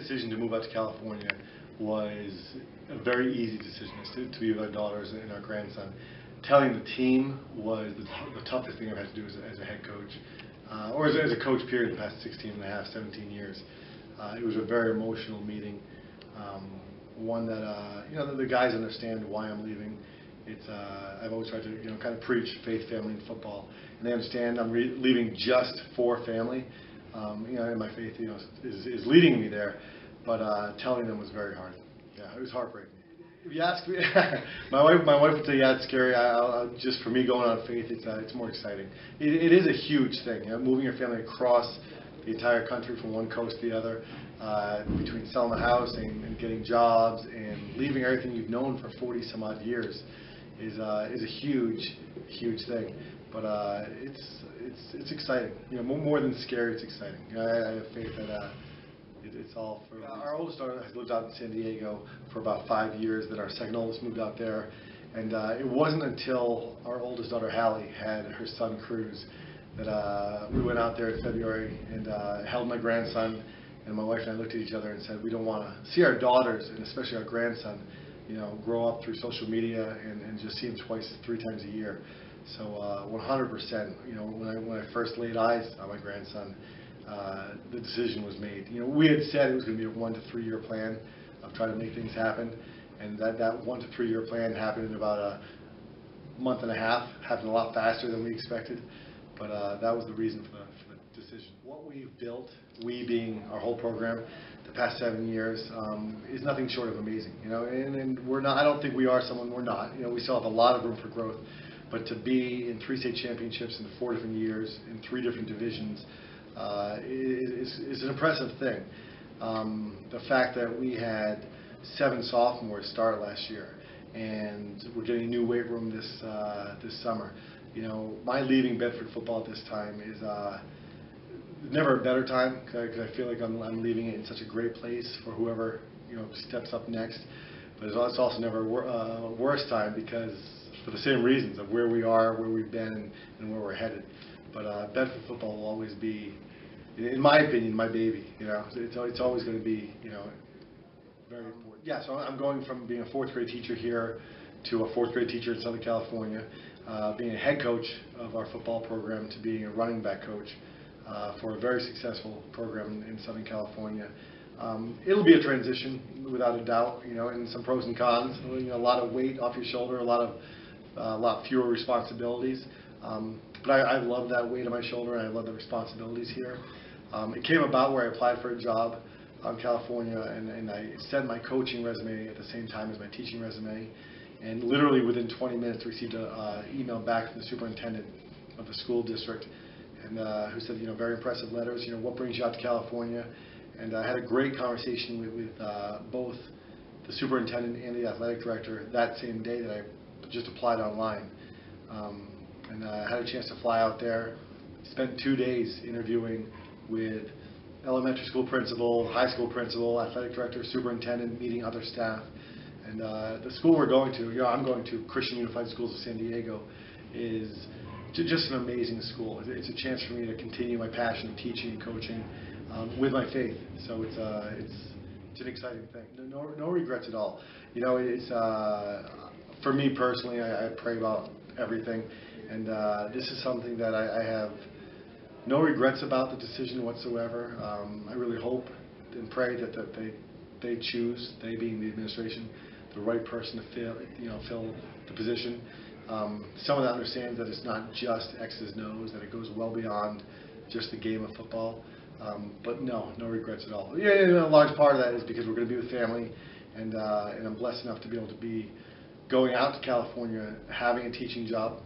decision to move out to California was a very easy decision, to be with our daughters and our grandson. Telling the team was the toughest thing I've had to do as a head coach, or as a coach period the past 16 and a half, 17 years. It was a very emotional meeting, one that the guys understand why I'm leaving. I've always tried to kind of preach faith, family, and football, and they understand I'm leaving just for family. And my faith is leading me there, but telling them was very hard. Yeah, it was heartbreaking. If you ask me, my wife would say, yeah, it's scary. Just for me going on faith, it's more exciting. It is a huge thing. Moving your family across the entire country from one coast to the other, between selling the house and getting jobs and leaving everything you've known for 40 some odd years is a huge thing. But it's exciting. More than scary, it's exciting. I have faith that it's all for. Our oldest daughter has lived out in San Diego for about 5 years. Then our second oldest moved out there, and it wasn't until our oldest daughter Hallie had her son Cruz that we went out there in February and held my grandson. And my wife and I looked at each other and said, we don't want to see our daughters, and especially our grandson, grow up through social media and just see him twice, 3 times a year. So 100%, when I first laid eyes on my grandson, the decision was made. We had said it was going to be a 1 to 3 year plan of trying to make things happen, and that 1 to 3 year plan happened in about a month and a half. Happened a lot faster than we expected, but that was the reason for the decision. What we've built, we being our whole program, the past 7 years, is nothing short of amazing. And we're not. I don't think we are someone we're not. We still have a lot of room for growth. But to be in 3 state championships in 4 different years, in 3 different divisions, is an impressive thing. The fact that we had 7 sophomores start last year, and we're getting a new weight room this summer. My leaving Bedford football at this time is never a better time, because I feel like I'm leaving it in such a great place for whoever steps up next. But it's also never a worse time, because for the same reasons of where we are, where we've been, and where we're headed. But Bedford football will always be, in my opinion, my baby. It's always going to be very important. Yeah, so I'm going from being a 4th grade teacher here to a 4th grade teacher in Southern California, being a head coach of our football program to being a running back coach for a very successful program in Southern California. It'll be a transition, without a doubt, and some pros and cons. A lot of weight off your shoulder, a lot fewer responsibilities. But I love that weight on my shoulder, and I love the responsibilities here. It came about where I applied for a job in California, and I sent my coaching resume at the same time as my teaching resume. And literally within 20 minutes, received an email back from the superintendent of the school district, and who said, very impressive letters. What brings you out to California? And I had a great conversation with both the superintendent and the athletic director that same day that I just applied online. And I had a chance to fly out there, spent 2 days interviewing with elementary school principal, high school principal, athletic director, superintendent, meeting other staff. And the school we're going to, I'm going to Christian Unified Schools of San Diego, is just an amazing school. It's a chance for me to continue my passion of teaching and coaching with my faith. So it's an exciting thing. No regrets at all. It's for me personally, I pray about everything, and this is something that I have no regrets about the decision whatsoever. I really hope and pray that they choose, they being the administration, the right person to fill the position. Someone that understands that it's not just X's and O's, that it goes well beyond just the game of football. But no regrets at all. Yeah, a large part of that is because we're going to be with family, and I'm blessed enough to be able to be going out to California, having a teaching job,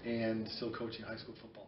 and still coaching high school football.